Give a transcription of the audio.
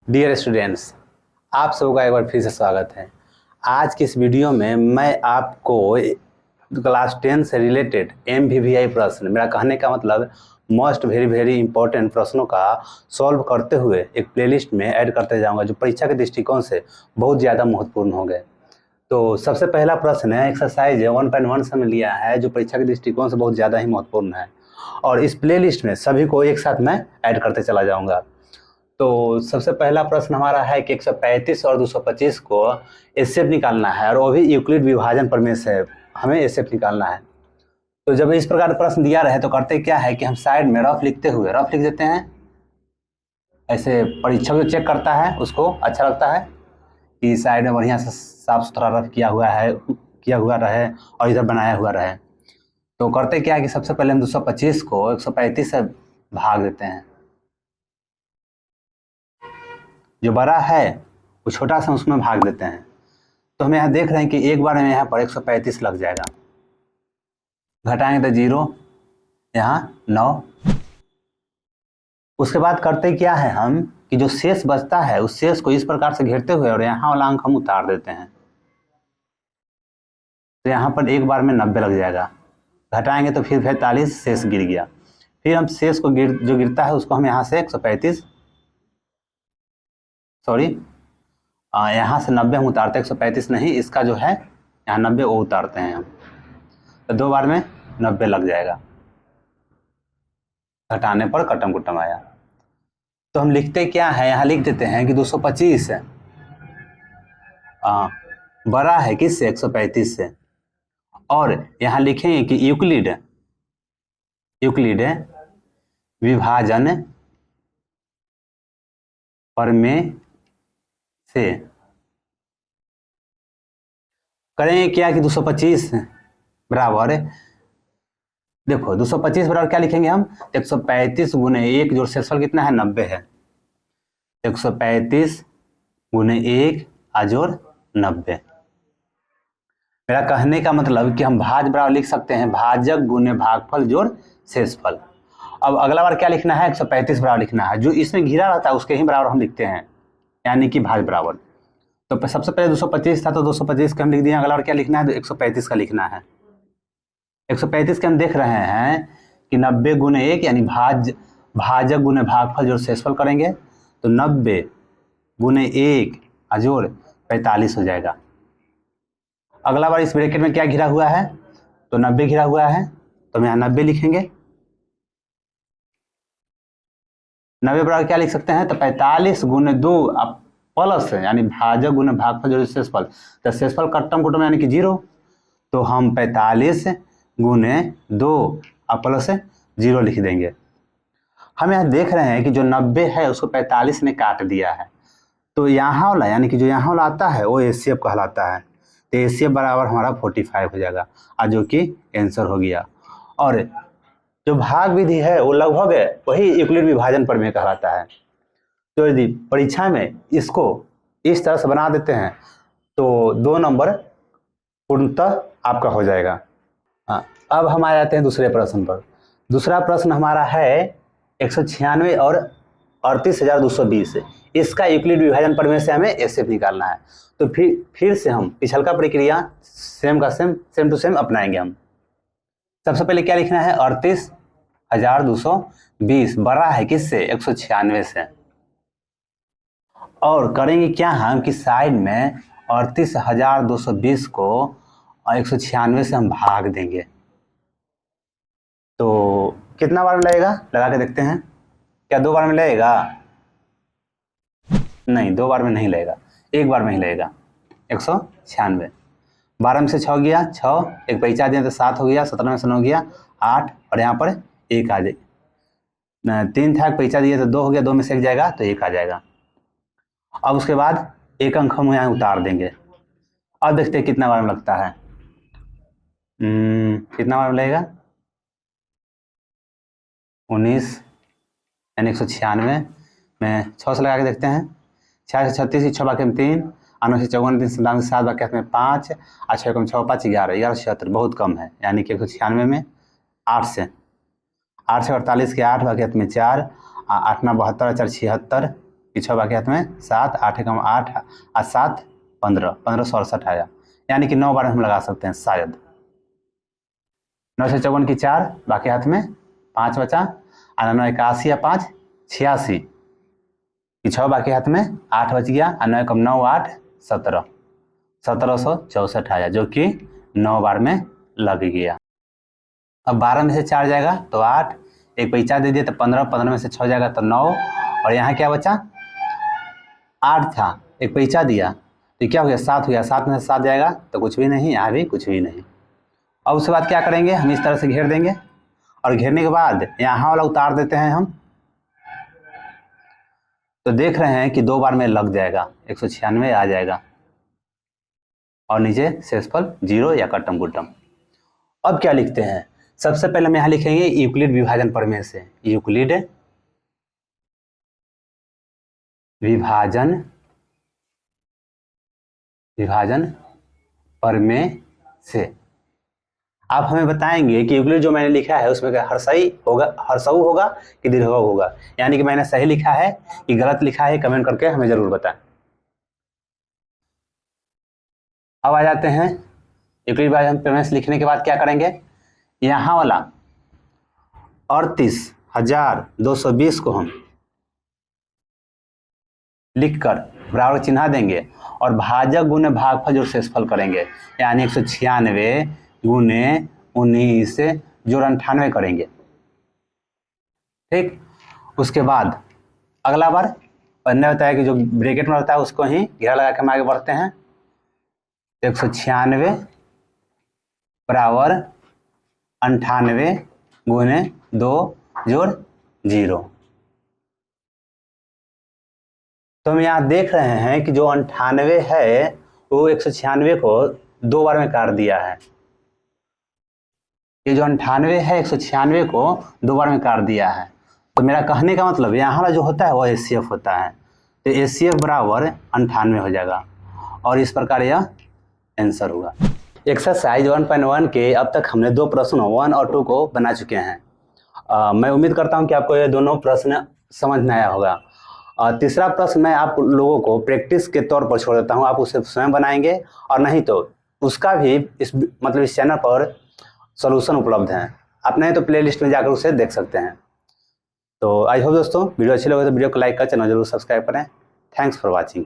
Dear students, आप सबों का एक बार फिर से स्वागत है। आज की इस वीडियो में मैं आपको क्लास 10 से रिलेटेड MVVI प्रश्न, मेरा कहने का मतलब मोस्ट वेरी इंपॉर्टेंट प्रश्नों का सॉल्व करते हुए एक प्लेलिस्ट में ऐड करते जाऊंगा जो परीक्षा के दृष्टिकोण से बहुत ज़्यादा महत्वपूर्ण हो गए। तो सबसे पहला प्रश्न है, एक्सरसाइज 1.1 से में लिया है जो परीक्षा के दृष्टिकोण से बहुत ज़्यादा ही महत्वपूर्ण है और इस प्लेलिस्ट में सभी को एक साथ मैं ऐड करते चला जाऊँगा। तो सबसे पहला प्रश्न हमारा है कि 135 और 225 को एसएफ निकालना है और वो भी यूक्लिड विभाजन प्रमेय से हमें एसएफ निकालना है। तो जब इस प्रकार प्रश्न दिया रहे तो करते क्या है कि हम साइड में रफ लिखते हुए रफ लिख देते हैं। ऐसे परीक्षक जो चेक करता है उसको अच्छा लगता है कि साइड में बढ़िया से साफ सुथरा रफ किया हुआ रहे और इधर बनाया हुआ रहे। तो करते क्या है कि सबसे पहले हम 225 को 135 से भाग देते हैं। जो बड़ा है वो छोटा सा उसमें भाग देते हैं। तो हम यहाँ देख रहे हैं कि एक बार में यहाँ पर 135 लग जाएगा, घटाएंगे तो 0, यहाँ 9। उसके बाद करते क्या है हम कि जो शेष बचता है उस शेष को इस प्रकार से घेरते हुए और यहाँ वाला अंक हम उतार देते हैं। तो यहाँ पर एक बार में 90 लग जाएगा, घटाएंगे तो फिर 45 शेष गिर गया। फिर हम शेष को जो गिरता है उसको हम यहाँ से 135 यहाँ से 90 हम उतारते हैं, 135 नहीं, इसका जो है यहाँ 90 वो उतारते हैं हम। तो दो बार में 90 लग जाएगा, घटाने पर कटम कुटम आया। तो हम लिखते क्या है, यहाँ लिख देते हैं कि 225 बड़ा है किससे, 135 से। और यहाँ लिखेंगे कि यूक्लिड विभाजन प्रमेय से करेंगे क्या कि 225 बराबर, देखो 225 बराबर क्या लिखेंगे हम, 135 गुने 1 जो शेषफल कितना है 90 है, 135 गुने 1 अजोड़ 90। मेरा कहने का मतलब कि हम भाज बराबर लिख सकते हैं भाजक गुने भागफल जोड़ शेषफल। अब अगला बार क्या लिखना है, 135 बराबर लिखना है, जो इसमें घिरा रहता है उसके ही बराबर हम लिखते हैं, यानी कि भाज बराबर। तो सबसे पहले 225 था तो 225 का हम लिख दिए। अगला बार क्या लिखना है, तो 135 का लिखना है। 135 के हम देख रहे हैं कि 90 गुने 1 यानी भाजक गुने भागफल जोड़ शेषफल करेंगे तो 90 गुने 1 अजोड़ 45 हो जाएगा। अगला बार इस ब्रैकेट में क्या घिरा हुआ है, तो 90 घिरा हुआ है, तो हम यहाँ 90 लिखेंगे। 90 बराबर क्या लिख सकते हैं, तो 45 गुने 2 अब प्लस यानी भाजक गुने भागफल जोड़ शेषफल, तो शेषफल कट्टम कुटम यानी कि 0। तो हम 45 गुने 2 अब प्लस 0 लिख देंगे। हम यहाँ देख रहे हैं कि जो 90 है उसको 45 ने काट दिया है, तो यहाँ वाला यानी कि जो यहाँ वाला आता है वो एचसीएफ कहलाता है। तो एचसीएफ बराबर हमारा 45 हो जाएगा, जो कि आंसर हो गया। और जो भाग विधि है वो लगभग वही यूक्लिड विभाजन प्रमेय कहलाता है। तो यदि परीक्षा में इसको इस तरह से बना देते हैं तो 2 नंबर पूर्णतः आपका हो जाएगा। अब हम आ जाते हैं दूसरे प्रश्न पर। दूसरा प्रश्न हमारा है 196 और 38,220। इसका यूक्लिड विभाजन प्रमेय से हमें एसएफ निकालना है। तो फिर से हम पिछल का प्रक्रिया सेम टू सेम अपनाएंगे। हम सबसे पहले क्या लिखना है, 38,220 बड़ा है किससे, 196 से। और करेंगे क्या हम कि साइड में 38,220 को 196 से हम भाग देंगे। तो कितना बार में लगेगा, लगा के देखते हैं। क्या 2 बार में लगेगा, नहीं 2 बार में नहीं लगेगा, 1 बार में ही लगेगा। 196 12 में से 6 गया 6, एक पैसा दिया तो 7 हो गया, 17 में से 9 गया 8, और यहाँ पर 1 आ जाए, 3 था, पैसा दिया तो 2 हो गया, 2 में से 1 जाएगा तो 1 आ जाएगा। अब उसके बाद एक अंक हम यहाँ उतार देंगे। अब देखते हैं कितना बार में लगता है, कितना बार में लगेगा, 19 यानी 196 में 6 से लगा के देखते हैं। 6 से 36, 6 बाकी में 3, 9 से 54, 3 97, 7 बाकी में 5, 6 कम 6 5 11, 11 76 बहुत कम है, यानी कि 196 में 8 से 48 के 8 बाकी में 4, 8 9 72, 4 76, कि 6 बाकी हाथ में 7, 8 एकम 8 और 7 15, 1568 आया। यानी कि 9 बार हम लगा सकते हैं शायद। 9 से 54 की 4, बाकी हाथ में 5 बचा, और 9 81 या 5 86 कि 6 बाकी हाथ में 8 बच गया, और 9 एकम 9 8 17, 1764 आया, जो कि 9 बार में लग गया। अब 12 में से 4 जाएगा तो 8, एक पैसा दे दिया तो 15, 15 में से 6 जाएगा तो 9, और यहाँ क्या बचा 8 था, एक पैसा दिया तो क्या हो गया 7 हो गया, 7 में से 7 जाएगा तो कुछ भी नहीं, यहाँ भी कुछ भी नहीं। अब उसके बाद क्या करेंगे, हम इस तरह से घेर देंगे, और घेरने के बाद यहाँ वाला उतार देते हैं हम, तो देख रहे हैं कि 2 बार में लग जाएगा, 196 आ जाएगा, और नीचे शेषफल 0 या कट्टम कुट्टम। अब क्या लिखते हैं, सबसे पहले हम यहाँ लिखेंगे यूक्लिड विभाजन प्रमेय से, यूक्लिड विभाजन प्रमेय से। आप हमें बताएंगे कि यूक्लिड जो मैंने लिखा है उसमें हर्षऊ होगा कि दीर्घऊ होगा, यानी कि मैंने सही लिखा है कि गलत लिखा है, कमेंट करके हमें जरूर बताएं। अब आ जाते हैं यूक्लिड विभाजन प्रमेय से लिखने के बाद क्या करेंगे, यहाँ वाला 38,220 को हम लिखकर बराबर चिन्ह देंगे, और भाजक गुने भागफल जो शेषफल करेंगे, यानी 196 गुने 19 जोड़ 98 करेंगे। ठीक, उसके बाद अगला बार पढ़ने बताया कि जो ब्रैकेट में रहता है उसको ही घेरा लगा के हम आगे बढ़ते हैं। 196 बराबर 98 गुने 2 जोड़ 0। तो हम यहाँ देख रहे हैं कि जो 98 है वो 196 को 2 बार में काट दिया है। ये जो 98 है 196 को 2 बार में काट दिया है। तो मेरा कहने का मतलब यहाँ वाला जो होता है वो HCF होता है, तो HCF बराबर 98 हो जाएगा, और इस प्रकार यह आंसर होगा। एक्सरसाइज 1.1 के अब तक हमने 2 प्रश्न 1 और 2 को बना चुके हैं। मैं उम्मीद करता हूँ कि आपको ये दोनों प्रश्न समझ में आया होगा। तीसरा प्रश्न मैं आप लोगों को प्रैक्टिस के तौर पर छोड़ देता हूँ, आप उसे स्वयं बनाएंगे, और नहीं तो उसका भी इस चैनल पर सॉल्यूशन उपलब्ध है, आप नहीं तो प्लेलिस्ट में जाकर उसे देख सकते हैं। तो आई होप दोस्तों वीडियो अच्छी लगे तो वीडियो को लाइक कर, चैनल जरूर सब्सक्राइब करें। Thanks for watching.